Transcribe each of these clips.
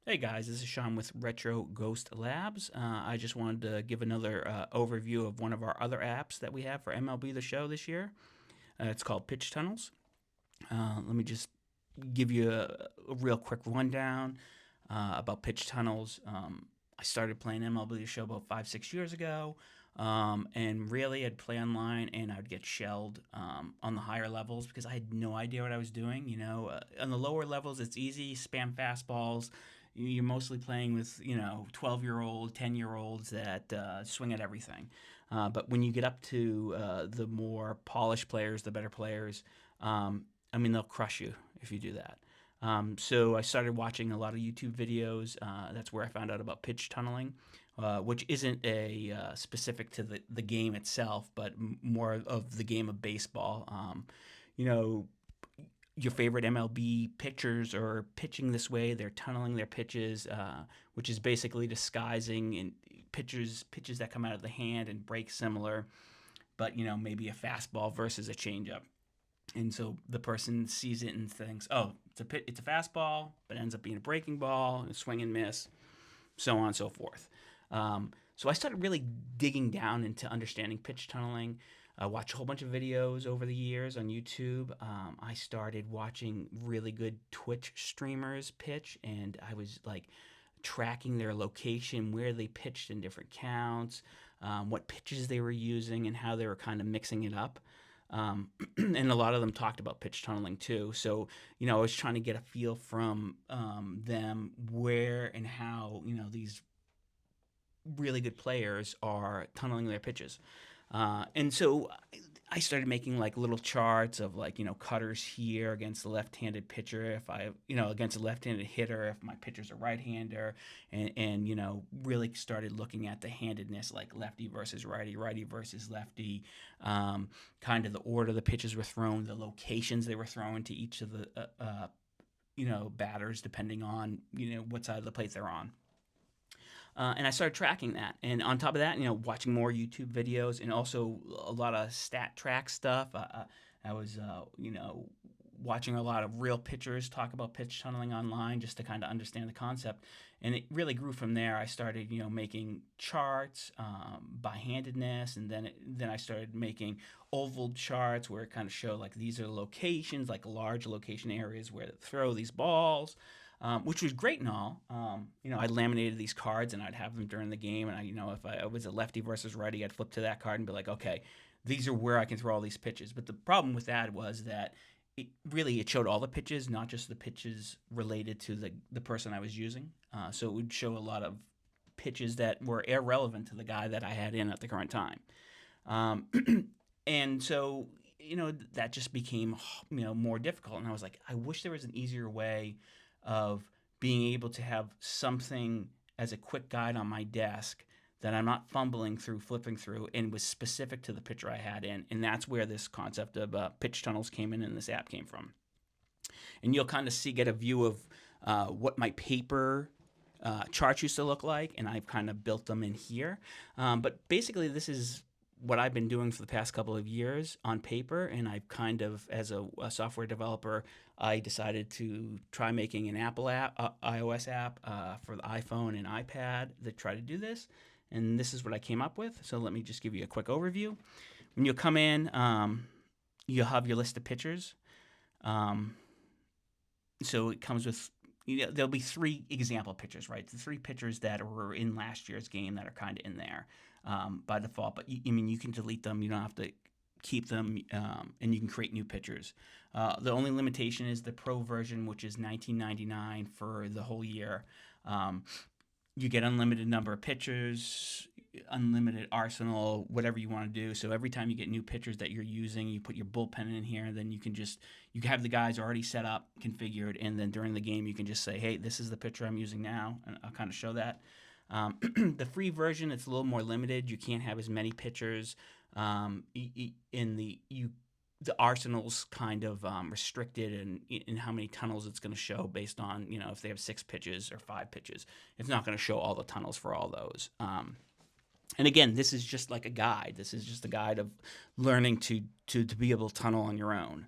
Hey guys, this is Sean with RetroGhostLabs. I just wanted to give another overview of one of our other apps that we have for MLB The Show this year. It's called Pitch Tunnels. Let me just give you a real quick rundown about Pitch Tunnels. I started playing MLB The Show about 5, 6 years ago, and really I'd play online and I'd get shelled on the higher levels because I had no idea what I was doing. On the lower levels it's easy, spam fastballs. You're mostly playing with 12-year-old, 10-year-olds that swing at everything. But when you get up to the more polished players, the better players, they'll crush you if you do that. So I started watching a lot of YouTube videos. That's where I found out about pitch tunneling, which isn't a specific to the game itself, but more of the game of baseball. You know, your favorite MLB pitchers are pitching this way. They're tunneling their pitches, which is basically disguising in pitches that come out of the hand and break similar, but maybe a fastball versus a changeup. And so the person sees it and thinks, "Oh, it's a fastball," but it ends up being a breaking ball, a swing and miss, so on and so forth. So I started really digging down into understanding pitch tunneling. I watched a whole bunch of videos over the years on YouTube. I started watching really good Twitch streamers pitch, and I was like tracking their location, where they pitched in different counts, what pitches they were using, and how they were kind of mixing it up. And a lot of them talked about pitch tunneling too. So, I was trying to get a feel from them where and how, these really good players are tunneling their pitches. And so I started making like little charts of like, cutters here against the left-handed pitcher. If I, against a left-handed hitter, if my pitcher's a right-hander, and really started looking at the handedness, like lefty versus righty, righty versus lefty, kind of the order the pitches were thrown, the locations they were thrown to each of the, batters, depending on, what side of the plate they're on. And I started tracking that. And on top of that, watching more YouTube videos and also a lot of stat track stuff. I was, watching a lot of real pitchers talk about pitch tunneling online just to kind of understand the concept. And it really grew from there. I started, making charts by handedness, and then I started making oval charts where it kind of showed like these are locations, like large location areas where to throw these balls. Which was great and all. I laminated these cards and I'd have them during the game. And if I was a lefty versus righty, I'd flip to that card and be like, okay, these are where I can throw all these pitches. But the problem with that was that it showed all the pitches, not just the pitches related to the person I was using. So it would show a lot of pitches that were irrelevant to the guy that I had in at the current time. And so, that just became, more difficult. And I was like, I wish there was an easier way of being able to have something as a quick guide on my desk that I'm not fumbling through, flipping through, and was specific to the pitcher I had in. And that's where this concept of pitch tunnels came in and this app came from. And you'll kind of get a view of what my paper charts used to look like, and I've kind of built them in here. But basically, this is what I've been doing for the past couple of years on paper, and I've kind of, as a software developer, I decided to try making an Apple app, iOS app for the iPhone and iPad that try to do this, and this is what I came up with. So let me just give you a quick overview. When you come in, you'll have your list of pitchers. So it comes with, there'll be 3 example pitchers, right? The 3 pitchers that were in last year's game that are kind of in there by default. But you can delete them. You don't have to keep them, and you can create new pitchers. The only limitation is the pro version, which is $19.99 for the whole year. You get unlimited number of pitchers, unlimited arsenal, whatever you want to do. So every time you get new pitchers that you're using, you put your bullpen in here, and then you can have the guys already set up, configured, and then during the game you can just say, hey, this is the pitcher I'm using now, and I'll kind of show that. The free version, it's a little more limited. You can't have as many pitchers. The arsenal's kind of restricted in how many tunnels it's going to show based on, if they have 6 pitches or 5 pitches. It's not going to show all the tunnels for all those. And again, this is just like a guide. This is just a guide of learning to be able to tunnel on your own.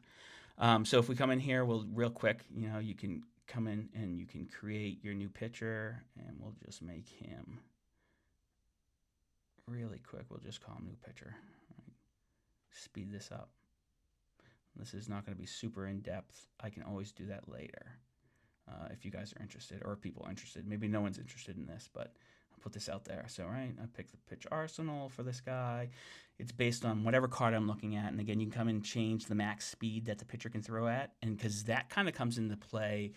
So if we come in here, real quick, you can come in and you can create your new pitcher, and we'll just make him really quick. We'll just call him new pitcher. Right. Speed this up. This is not going to be super in depth. I can always do that later if you guys are interested, or if people are interested. Maybe no one's interested in this, but I'll put this out there. So, right, I pick the pitch arsenal for this guy. It's based on whatever card I'm looking at. And again, you can come and change the max speed that the pitcher can throw at. And because that kind of comes into play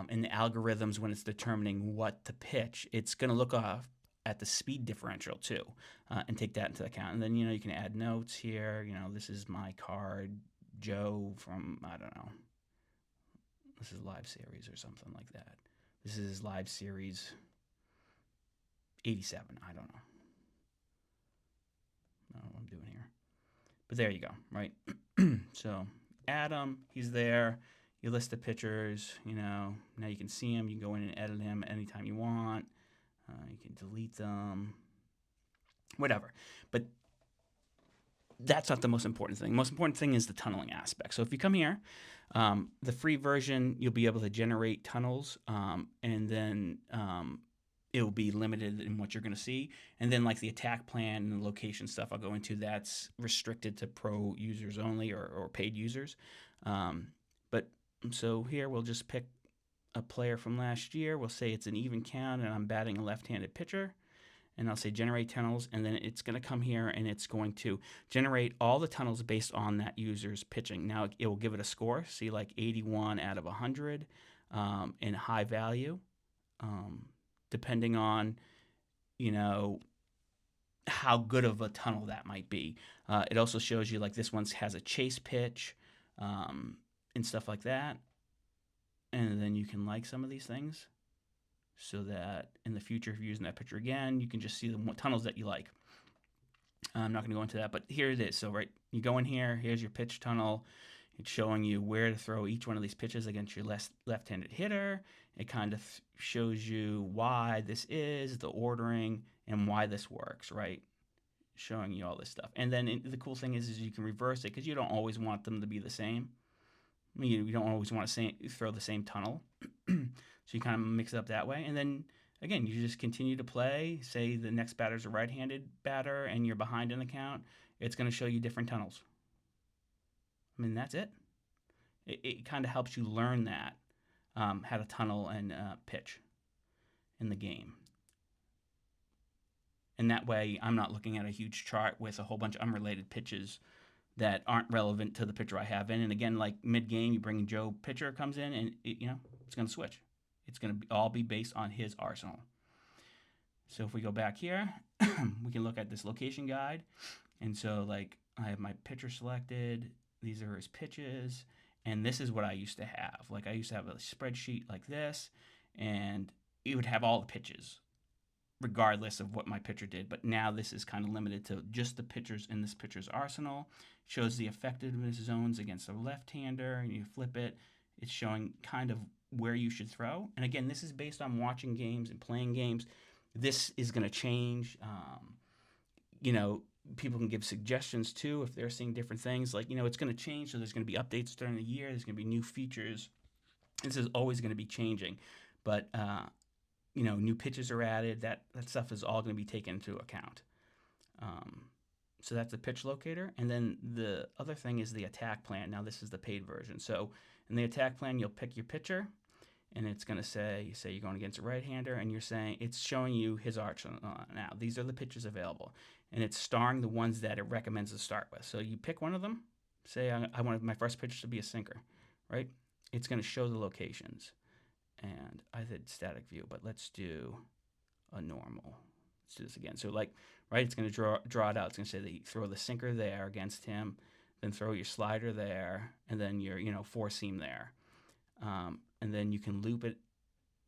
in the algorithms when it's determining what to pitch, it's going to look off at the speed differential too, and take that into account. And then, you can add notes here. This is my card, Joe from, I don't know, this is live series or something like that. This is live series 87. I don't know what I'm doing here. But there you go, right? So Adam, he's there. You list the pitchers, now you can see him. You can go in and edit him anytime you want. You can delete them, whatever. But that's not the most important thing. The most important thing is the tunneling aspect. So if you come here, the free version, you'll be able to generate tunnels, and then it will be limited in what you're going to see. And then like the attack plan and the location stuff I'll go into, that's restricted to pro users only, or paid users. But so here we'll just pick a player from last year. We'll say it's an even count, and I'm batting a left-handed pitcher. And I'll say generate tunnels, and then it's going to come here and it's going to generate all the tunnels based on that user's pitching. Now it will give it a score, see like 81 out of 100 in high value, depending on, how good of a tunnel that might be. It also shows you like this one has a chase pitch and stuff like that. And then you can like some of these things, so that in the future, if you're using that picture again, you can just see the tunnels that you like. I'm not going to go into that, but here it is. So, right, you go in here, here's your pitch tunnel. It's showing you where to throw each one of these pitches against your left-handed hitter. It kind of shows you why this is, the ordering, and why this works, right? Showing you all this stuff. And then the cool thing is you can reverse it, because you don't always want them to be the same. You don't always want to throw the same tunnel. So you kind of mix it up that way. And then, again, you just continue to play. Say the next batter's a right-handed batter and you're behind in the count. It's going to show you different tunnels. That's it. It kind of helps you learn that, how to tunnel and pitch in the game. And that way, I'm not looking at a huge chart with a whole bunch of unrelated pitches that aren't relevant to the pitcher I have in. And again, like mid-game, you bring Joe pitcher comes in, and it's going to switch. It's going to all be based on his arsenal. So if we go back here, we can look at this location guide. And so like I have my pitcher selected. These are his pitches. And this is what I used to have. Like I used to have a spreadsheet like this, and it would have all the pitches, regardless of what my pitcher did. But now this is kind of limited to just the pitchers in this pitcher's arsenal. It shows the effectiveness zones against a left-hander, and you flip it. It's showing kind of where you should throw. And again, this is based on watching games and playing games. This is going to change. People can give suggestions too if they're seeing different things. Like, it's going to change. So there's going to be updates during the year. There's going to be new features. This is always going to be changing. But, new pitches are added. That stuff is all going to be taken into account. So that's the pitch locator. And then the other thing is the attack plan. Now this is the paid version. So in the attack plan, you'll pick your pitcher, and it's going to say you're going against a right-hander, and it's showing you his arsenal. Now these are the pitches available, and it's starring the ones that it recommends to start with. So you pick one of them. Say I want my first pitch to be a sinker, right? It's going to show the locations. And I did static view, but let's do a normal. Let's do this again. So it's going to draw it out. It's going to say that you throw the sinker there against him, then throw your slider there, and then your four seam there. And then you can loop it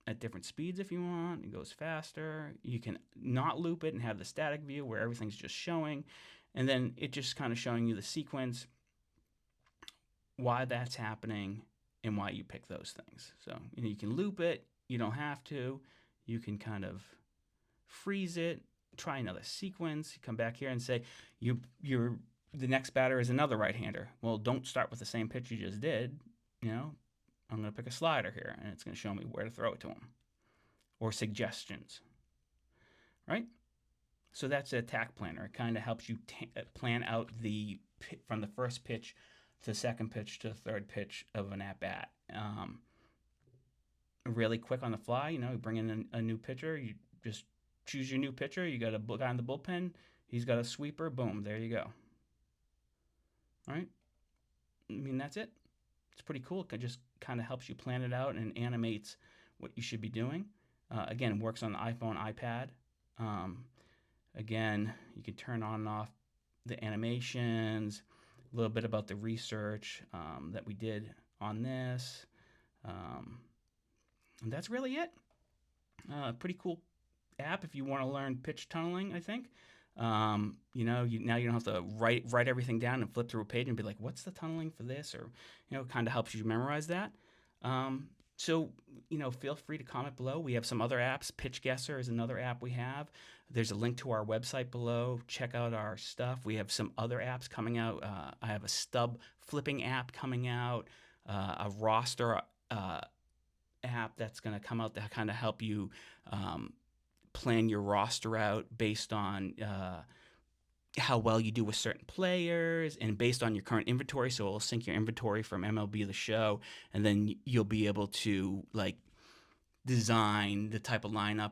at different speeds if you want. It goes faster. You can not loop it and have the static view where everything's just showing. And then it just kind of showing you the sequence, why that's happening, and why you pick those things. So you can loop it. You don't have to. You can kind of freeze it, try another sequence. You come back here and say the next batter is another right-hander. Well, don't start with the same pitch you just did. I'm going to pick a slider here, and it's going to show me where to throw it to him, or suggestions, right? So that's an attack planner. It kind of helps you plan out from the first pitch to the second pitch to the third pitch of an at-bat. Really quick on the fly, you bring in a new pitcher, you just choose your new pitcher, you got a guy in the bullpen, he's got a sweeper, boom, there you go. All right? I mean, that's it. It's pretty cool. It just kind of helps you plan it out and animates what you should be doing. Again, works on the iPhone, iPad. Again, you can turn on and off the animations, a little bit about the research that we did on this. And that's really it. Pretty cool app if you want to learn pitch tunneling, I think. Now you don't have to write everything down and flip through a page and be like, what's the tunneling for this? Or, it kind of helps you memorize that. So, feel free to comment below. We have some other apps. Pitch Guesser is another app we have. There's a link to our website below. Check out our stuff. We have some other apps coming out. I have a stub flipping app coming out, a roster app that's going to come out to kind of help you plan your roster out based on how well you do with certain players and based on your current inventory. So it'll sync your inventory from MLB The Show, and then you'll be able to design the type of lineup,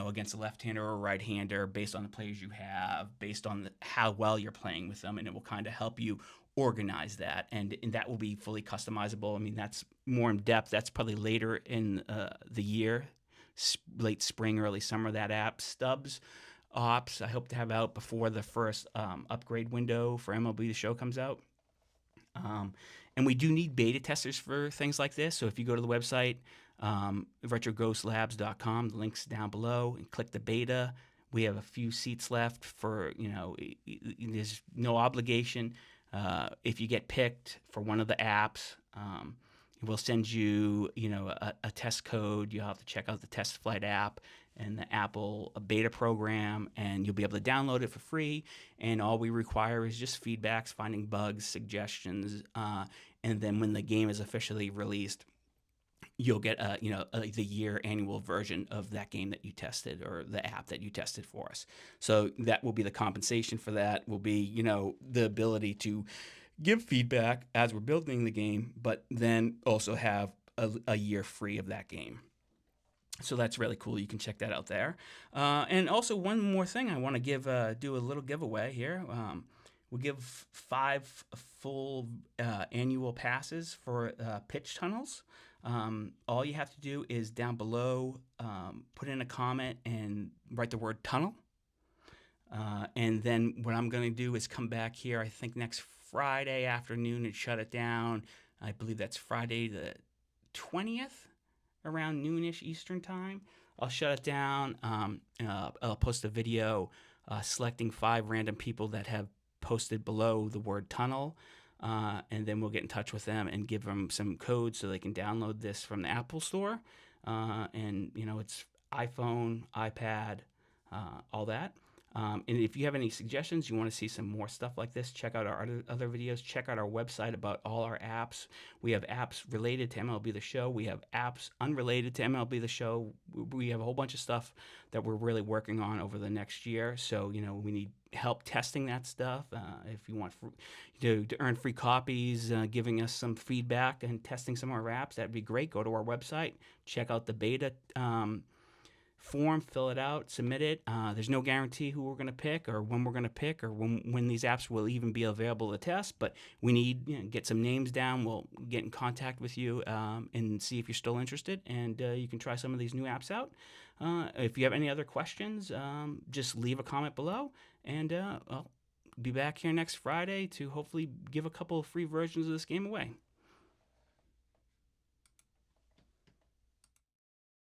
against a left-hander or a right-hander based on the players you have, based on how well you're playing with them, and it will kind of help you organize that, and that will be fully customizable. I mean, that's more in depth. That's probably later in the year, late spring, early summer, that app. Stubs Ops, I hope to have out before the first upgrade window for MLB The Show comes out. And we do need beta testers for things like this. So if you go to the website, RetroGhostLabs.com, the link's down below, and click the beta. We have a few seats left for, there's no obligation. If you get picked for one of the apps, we'll send you, a test code. You'll have to check out the Test Flight app and the Apple beta program, and you'll be able to download it for free. And all we require is just feedbacks, finding bugs, suggestions, and then when the game is officially released, you'll get the year annual version of that game that you tested, or the app that you tested for us. So that will be the compensation for that. Will be the ability to give feedback as we're building the game, but then also have a year free of that game. So that's really cool. You can check that out there. And also one more thing, I want to do a little giveaway here. We'll give 5 full annual passes for pitch tunnels. All you have to do is down below, put in a comment and write the word tunnel. And then what I'm going to do is come back here, I think next Friday afternoon, and shut it down. I believe that's Friday the 20th, around noonish Eastern time. I'll shut it down. I'll post a video selecting 5 random people that have posted below the word tunnel. And then we'll get in touch with them and give them some codes so they can download this from the Apple Store. And, it's iPhone, iPad, all that. And if you have any suggestions, you want to see some more stuff like this, check out our other videos. Check out our website about all our apps. We have apps related to MLB The Show. We have apps unrelated to MLB The Show. We have a whole bunch of stuff that we're really working on over the next year. So, we need help testing that stuff. If you want to earn free copies, giving us some feedback and testing some of our apps, that'd be great. Go to our website, check out the beta form, fill it out, submit it. There's no guarantee who we're going to pick or when we're going to pick or when these apps will even be available to test, but we need get some names down. We'll get in contact with you and see if you're still interested, and you can try some of these new apps out. If you have any other questions, just leave a comment below, and I'll be back here next Friday to hopefully give a couple of free versions of this game away.